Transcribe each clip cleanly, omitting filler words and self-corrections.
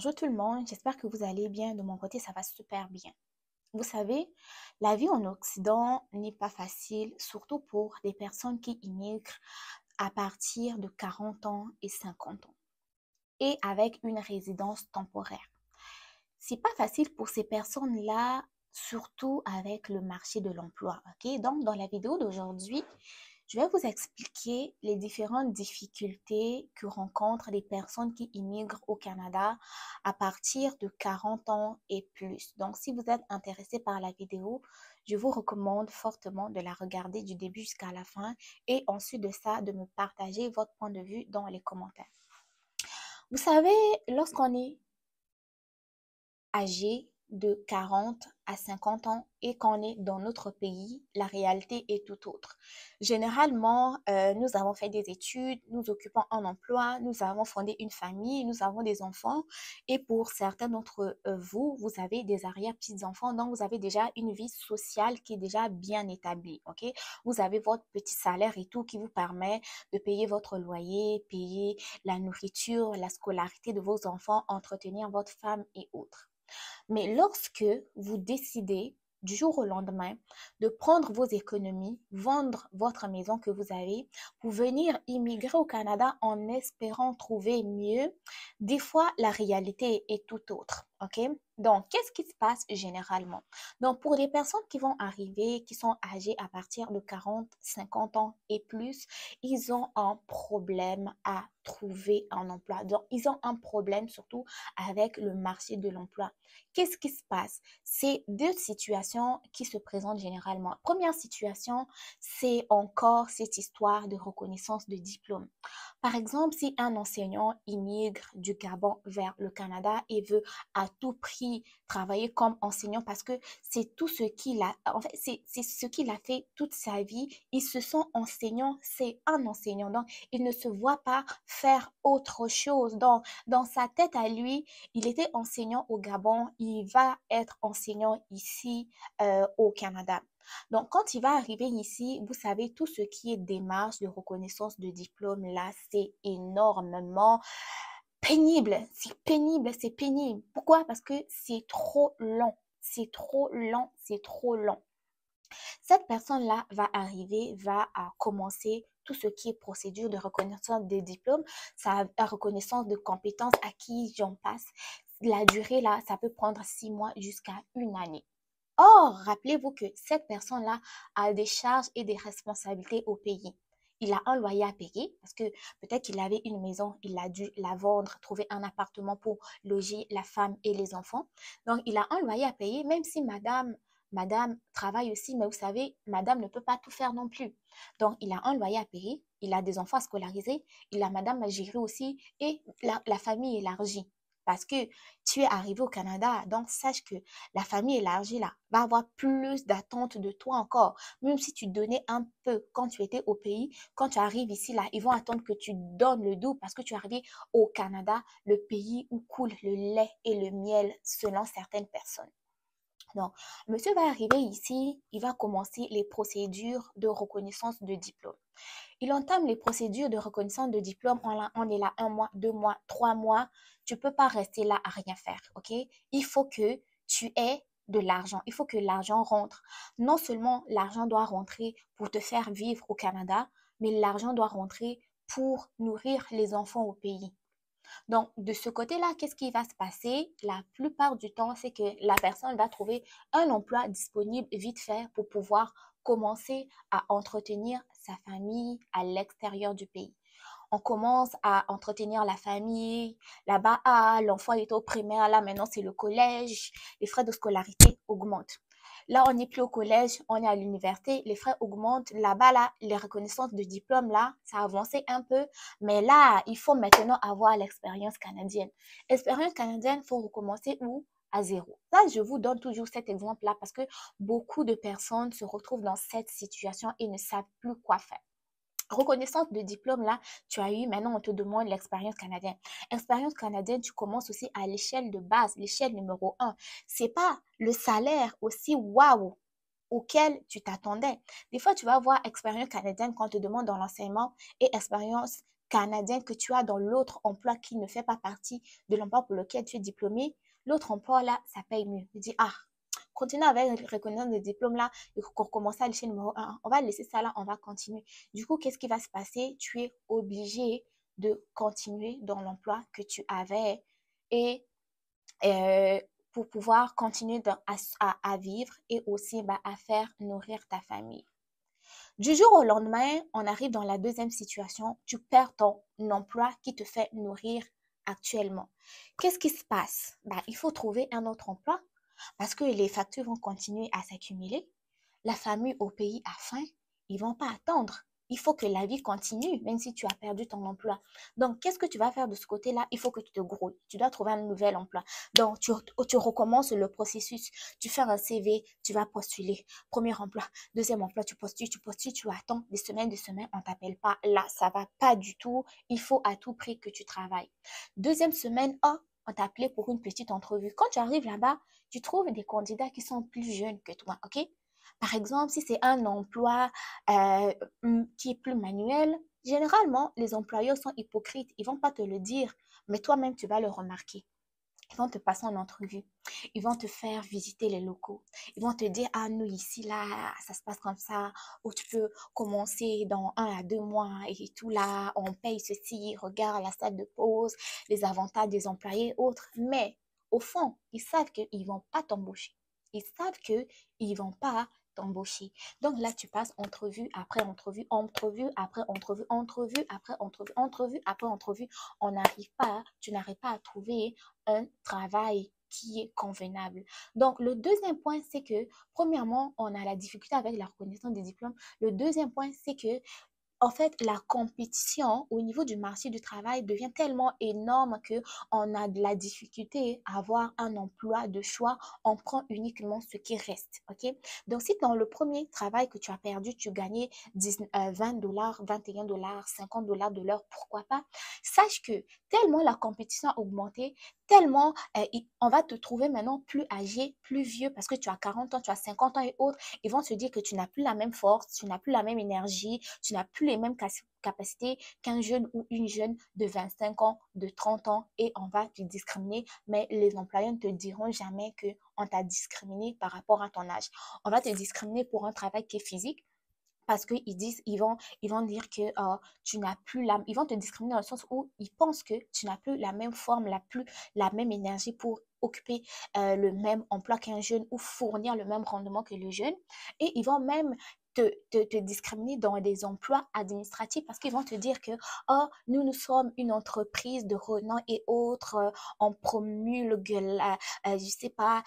Bonjour tout le monde, j'espère que vous allez bien. De mon côté, ça va super bien. Vous savez, la vie en Occident n'est pas facile, surtout pour des personnes qui immigrent à partir de 40 ans et 50 ans et avec une résidence temporaire. C'est pas facile pour ces personnes-là, surtout avec le marché de l'emploi. Ok, donc dans la vidéo d'aujourd'hui, je vais vous expliquer les différentes difficultés que rencontrent les personnes qui immigrent au Canada à partir de 40 ans et plus. Donc, si vous êtes intéressé par la vidéo, je vous recommande fortement de la regarder du début jusqu'à la fin et ensuite de ça, de me partager votre point de vue dans les commentaires. Vous savez, lorsqu'on est âgé de 40 à 50 ans et qu'on est dans notre pays, la réalité est tout autre. Généralement, nous avons fait des études, nous occupons un emploi, nous avons fondé une famille, nous avons des enfants et pour certains d'entre vous, vous avez des arrière-petits-enfants, donc vous avez déjà une vie sociale qui est déjà bien établie, ok? Vous avez votre petit salaire et tout qui vous permet de payer votre loyer, payer la nourriture, la scolarité de vos enfants, entretenir votre femme et autres. Mais lorsque vous décidez du jour au lendemain de prendre vos économies, vendre votre maison que vous avez pour venir immigrer au Canada en espérant trouver mieux, des fois la réalité est tout autre. OK? Donc, qu'est-ce qui se passe généralement? Donc, pour les personnes qui vont arriver, qui sont âgées à partir de 40, 50 ans et plus, ils ont un problème à trouver un emploi. Donc, ils ont un problème surtout avec le marché de l'emploi. Qu'est-ce qui se passe? C'est deux situations qui se présentent généralement. Première situation, c'est encore cette histoire de reconnaissance de diplôme. Par exemple, si un enseignant immigre du Gabon vers le Canada et veut à tout prix travailler comme enseignant parce que c'est tout ce qu'il a, en fait, c'est ce qu'il a fait toute sa vie. Il se sent enseignant, c'est un enseignant. Donc, il ne se voit pas faire autre chose. Donc, dans sa tête à lui, il était enseignant au Gabon, il va être enseignant ici au Canada. Donc, quand il va arriver ici, vous savez, tout ce qui est démarche de reconnaissance de diplôme, là, c'est énormément pénible. C'est pénible, c'est pénible. Pourquoi? Parce que c'est trop long. C'est trop lent, c'est trop long. Cette personne-là va arriver, va commencer tout ce qui est procédure de reconnaissance des diplômes, la reconnaissance de compétences acquises, j'en passe. La durée, là, ça peut prendre 6 mois jusqu'à une année. Or, rappelez-vous que cette personne-là a des charges et des responsabilités au pays. Il a un loyer à payer parce que peut-être qu'il avait une maison, il a dû la vendre, trouver un appartement pour loger la femme et les enfants. Donc, il a un loyer à payer, même si madame travaille aussi, mais vous savez, madame ne peut pas tout faire non plus. Donc, il a un loyer à payer, il a des enfants à scolariser, il a madame à gérer aussi et la famille élargie. Parce que tu es arrivé au Canada, donc sache que la famille élargie là va avoir plus d'attentes de toi encore. Même si tu donnais un peu quand tu étais au pays, quand tu arrives ici là, ils vont attendre que tu donnes le double parce que tu es arrivé au Canada, le pays où coule le lait et le miel selon certaines personnes. Donc, monsieur va arriver ici, il va commencer les procédures de reconnaissance de diplôme. Il entame les procédures de reconnaissance de diplôme, on est là 1 mois, 2 mois, 3 mois. Tu ne peux pas rester là à rien faire, ok? Il faut que tu aies de l'argent. Il faut que l'argent rentre. Non seulement l'argent doit rentrer pour te faire vivre au Canada, mais l'argent doit rentrer pour nourrir les enfants au pays. Donc, de ce côté-là, qu'est-ce qui va se passer? La plupart du temps, c'est que la personne va trouver un emploi disponible vite fait pour pouvoir commencer à entretenir sa famille à l'extérieur du pays. On commence à entretenir la famille. Là-bas, l'enfant est au primaire, là maintenant c'est le collège. Les frais de scolarité augmentent. Là, on n'est plus au collège, on est à l'université, les frais augmentent. Là-bas, là, les reconnaissances de diplôme, là, ça a avancé un peu. Mais là, il faut maintenant avoir l'expérience canadienne. Expérience canadienne, il faut recommencer où? À zéro. Ça, je vous donne toujours cet exemple-là parce que beaucoup de personnes se retrouvent dans cette situation et ne savent plus quoi faire. Reconnaissance de diplôme, là, tu as eu, maintenant on te demande l'expérience canadienne. Expérience canadienne, tu commences aussi à l'échelle de base, l'échelle numéro 1. C'est pas le salaire aussi waouh auquel tu t'attendais. Des fois, tu vas avoir expérience canadienne quand on te demande dans l'enseignement et expérience canadienne que tu as dans l'autre emploi qui ne fait pas partie de l'emploi pour lequel tu es diplômé, l'autre emploi là, ça paye mieux. Je dis, ah, continuez avec la reconnaissance des diplômes là, et qu'on commence à l'échelle numéro un. On va laisser ça là, on va continuer. Du coup, qu'est-ce qui va se passer? Tu es obligé de continuer dans l'emploi que tu avais et euh, pour pouvoir continuer à vivre et aussi bah, à faire nourrir ta famille. Du jour au lendemain, on arrive dans la deuxième situation, tu perds ton emploi qui te fait nourrir actuellement. Qu'est-ce qui se passe? Bah, il faut trouver un autre emploi parce que les factures vont continuer à s'accumuler. La famille au pays a faim, ils vont pas attendre. Il faut que la vie continue, même si tu as perdu ton emploi. Donc, qu'est-ce que tu vas faire de ce côté-là? Il faut que tu te grouilles. Tu dois trouver un nouvel emploi. Donc, tu recommences le processus. Tu fais un CV, tu vas postuler. Premier emploi, deuxième emploi, tu postules, tu attends des semaines, on t'appelle pas. Là, ça va pas du tout. Il faut à tout prix que tu travailles. Deuxième semaine, oh, on t'a appelé pour une petite entrevue. Quand tu arrives là-bas, tu trouves des candidats qui sont plus jeunes que toi, ok? Par exemple, si c'est un emploi euh, qui est plus manuel, généralement, les employeurs sont hypocrites. Ils vont pas te le dire, mais toi-même, tu vas le remarquer. Ils vont te passer en entrevue. Ils vont te faire visiter les locaux. Ils vont te dire, ah, nous, ici, là, ça se passe comme ça. Ou tu peux commencer dans 1 à 2 mois et tout, là, on paye ceci, regarde la salle de pause, les avantages des employés, autres. Mais, au fond, ils savent qu'ils ne vont pas t'embaucher. Ils savent qu'ils ne vont pas t'embaucher. Donc là, tu passes entrevue après entrevue, entrevue après entrevue, entrevue après entrevue, entrevue après entrevue. Tu n'arrives pas à trouver un travail qui est convenable. Donc, le deuxième point, c'est que, premièrement, on a la difficulté avec la reconnaissance des diplômes. Le deuxième point, c'est que en fait, la compétition au niveau du marché du travail devient tellement énorme que on a de la difficulté à avoir un emploi de choix. On prend uniquement ce qui reste. OK? Donc, si dans le premier travail que tu as perdu, tu gagnais 20 dollars, 21 dollars, 50 dollars de l'heure, pourquoi pas? Sache que tellement la compétition a augmenté, tellement on va te trouver maintenant plus âgé, plus vieux parce que tu as 40 ans, tu as 50 ans et autres. Ils vont se dire que tu n'as plus la même force, tu n'as plus la même énergie, tu n'as plus les mêmes capacités qu'un jeune ou une jeune de 25 ans, de 30 ans et on va te discriminer. Mais les employeurs ne te diront jamais qu'on t'a discriminé par rapport à ton âge. On va te discriminer pour un travail qui est physique parce qu'ils disent, ils vont dire que tu n'as plus ils vont te discriminer dans le sens où ils pensent que tu n'as plus la même forme, la même énergie pour occuper le même emploi qu'un jeune ou fournir le même rendement que le jeune. Et ils vont même te discriminer dans des emplois administratifs parce qu'ils vont te dire que oh, nous sommes une entreprise de renom et autres, on promulgue je sais pas,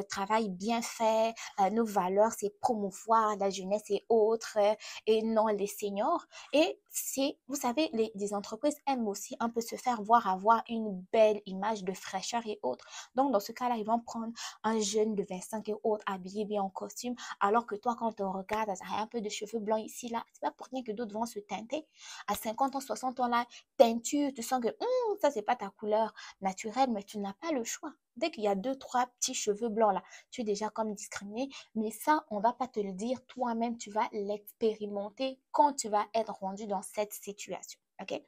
travail bien fait, nos valeurs, c'est promouvoir la jeunesse et autres, et non les seniors. Et c'est, vous savez, les entreprises aiment aussi un peu se faire voir, avoir une belle image de fraîcheur et autres. Donc, dans ce cas-là, ils vont prendre un jeune de 25 et autres habillé bien en costume, alors que toi, quand on regarde, ça a un peu de cheveux blancs ici, là. C'est pas pour rien que d'autres vont se teinter. À 50 ans, 60 ans, là, teinture, tu sens que ça, c'est pas ta couleur naturelle, mais tu n'as pas le choix. Dès qu'il y a 2, 3 petits cheveux blancs là, tu es déjà comme discriminé. Mais ça, on va pas te le dire. Toi-même, tu vas l'expérimenter quand tu vas être rendu dans cette situation. OK?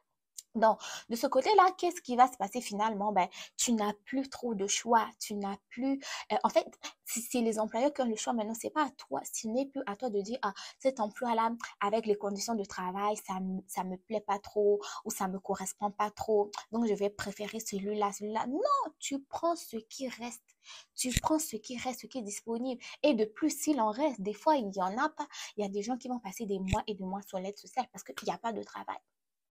Donc, de ce côté-là, qu'est-ce qui va se passer finalement? Ben, tu n'as plus trop de choix. Tu n'as plus. En fait, c'est les employeurs qui ont le choix maintenant. C'est pas à toi. Ce n'est plus à toi de dire, ah, cet emploi-là, avec les conditions de travail, ça me plaît pas trop ou ça me correspond pas trop. Donc, je vais préférer celui-là, celui-là. Non, tu prends ce qui reste. Tu prends ce qui reste, ce qui est disponible. Et de plus, s'il en reste, des fois, il y en a pas. Il y a des gens qui vont passer des mois et des mois sur l'aide sociale parce qu'il n'y a pas de travail.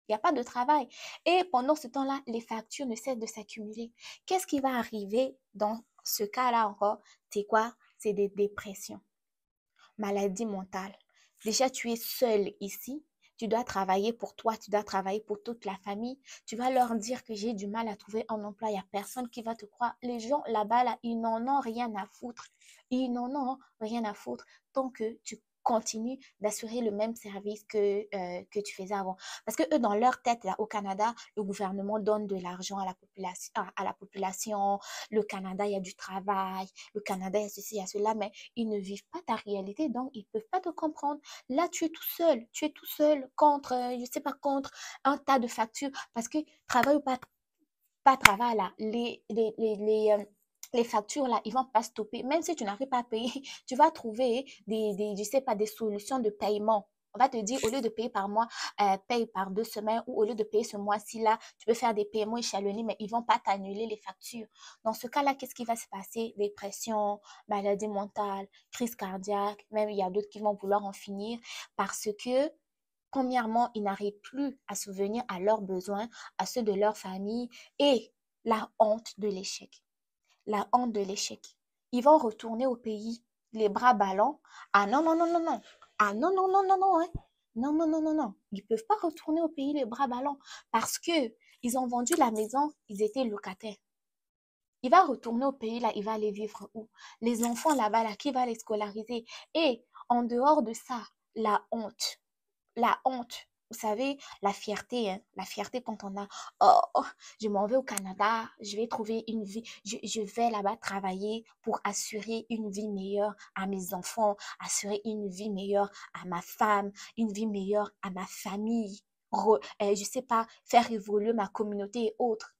Il n'y a pas de travail. Et pendant ce temps-là, les factures ne cessent de s'accumuler. Qu'est-ce qui va arriver dans ce cas-là encore? C'est quoi? C'est des dépressions, maladie mentale. Déjà, tu es seul ici. Tu dois travailler pour toi, tu dois travailler pour toute la famille. Tu vas leur dire que j'ai du mal à trouver un emploi. Il n'y a personne qui va te croire. Les gens là-bas, là, ils n'en ont rien à foutre. Ils n'en ont rien à foutre tant que continue d'assurer le même service que tu faisais avant. Parce que eux, dans leur tête, là, au Canada, le gouvernement donne de l'argent à la population. Le Canada, il y a du travail. Le Canada, il y a ceci, il y a cela, mais ils ne vivent pas ta réalité, donc ils ne peuvent pas te comprendre. Là, tu es tout seul. Tu es tout seul contre, je sais pas, contre un tas de factures. Parce que travail ou pas travail, là, les factures, là, ils vont pas stopper. Même si tu n'arrives pas à payer, tu vas trouver je sais pas, des solutions de paiement. On va te dire, au lieu de payer par mois, paye par 2 semaines, ou au lieu de payer ce mois-ci, là, tu peux faire des paiements échelonnés, mais ils vont pas t'annuler les factures. Dans ce cas-là, qu'est-ce qui va se passer? Dépression, maladie mentale, crise cardiaque, même il y a d'autres qui vont vouloir en finir parce que premièrement, ils n'arrivent plus à subvenir à leurs besoins, à ceux de leur famille et la honte de l'échec. La honte de l'échec. Ils vont retourner au pays, les bras ballants. Ah non, non, non, non, non. Ah non, non, non, non, non, hein. Non, non, non, non, non. Ils ne peuvent pas retourner au pays les bras ballants parce que ils ont vendu la maison, ils étaient locataires. Il va retourner au pays, là, il va aller vivre où? Les enfants là-bas, là, qui va les scolariser? Et en dehors de ça, la honte. La honte, vous savez, la fierté, hein, la fierté quand on a, oh, je m'en vais au Canada, je vais trouver une vie, je vais là-bas travailler pour assurer une vie meilleure à mes enfants, assurer une vie meilleure à ma femme, une vie meilleure à ma famille, je sais pas, faire évoluer ma communauté et autres.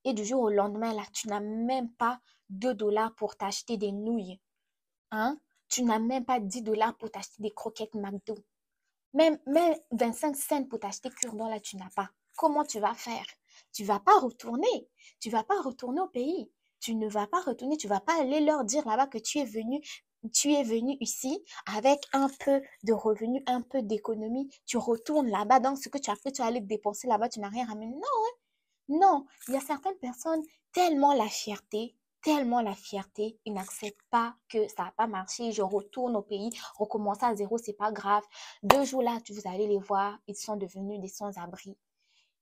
Et du jour au lendemain, là, tu n'as même pas 2 dollars pour t'acheter des nouilles, hein? Tu n'as même pas 10 dollars pour t'acheter des croquettes McDo. Même 25 cents pour t'acheter cure-dent, là, tu n'as pas. Comment tu vas faire? Tu vas pas retourner. Tu vas pas retourner au pays. Tu ne vas pas retourner. Tu vas pas aller leur dire là-bas que tu es venu ici avec un peu de revenus, un peu d'économie. Tu retournes là-bas dans ce que tu as fait, tu vas aller te dépenser là-bas, tu n'as rien ramené. Non, hein? Non, il y a certaines personnes, tellement la fierté, ils n'acceptent pas que ça n'a pas marché, je retourne au pays, recommencer à zéro, c'est pas grave. 2 jours là, vous allez les voir, ils sont devenus des sans-abri.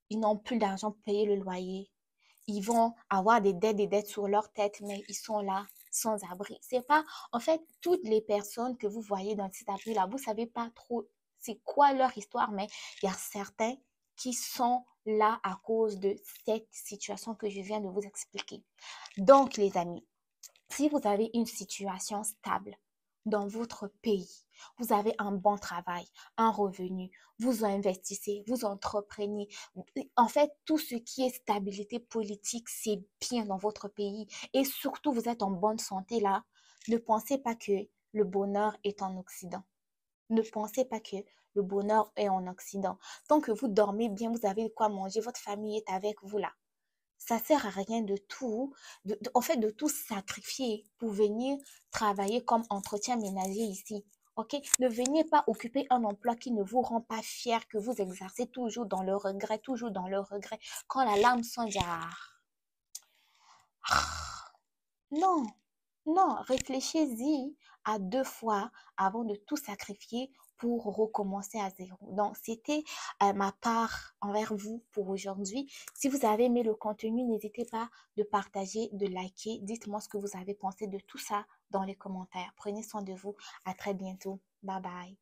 Ils n'ont plus d'argent pour payer le loyer. Ils vont avoir des dettes sur leur tête, mais ils sont là, sans abri. C'est pas, en fait, toutes les personnes que vous voyez dans cet abri-là, vous savez pas trop c'est quoi leur histoire, mais il y a certains qui sont là à cause de cette situation que je viens de vous expliquer. Donc, les amis, si vous avez une situation stable dans votre pays, vous avez un bon travail, un revenu, vous investissez, vous entreprenez. En fait, tout ce qui est stabilité politique, c'est bien dans votre pays. Et surtout, vous êtes en bonne santé là. Ne pensez pas que le bonheur est en Occident. Ne pensez pas que le bonheur est en Occident. Tant que vous dormez bien, vous avez de quoi manger, votre famille est avec vous là. Ça sert à rien de tout, en fait, de tout sacrifier pour venir travailler comme entretien ménager ici. OK? Ne venez pas occuper un emploi qui ne vous rend pas fier, que vous exercez toujours dans le regret, toujours dans le regret. Quand la larme s'en dit, non, non, réfléchissez-y à 2 fois avant de tout sacrifier pour recommencer à zéro. Donc, c'était ma part envers vous pour aujourd'hui. Si vous avez aimé le contenu, n'hésitez pas de partager, de liker. Dites-moi ce que vous avez pensé de tout ça dans les commentaires. Prenez soin de vous. À très bientôt. Bye bye.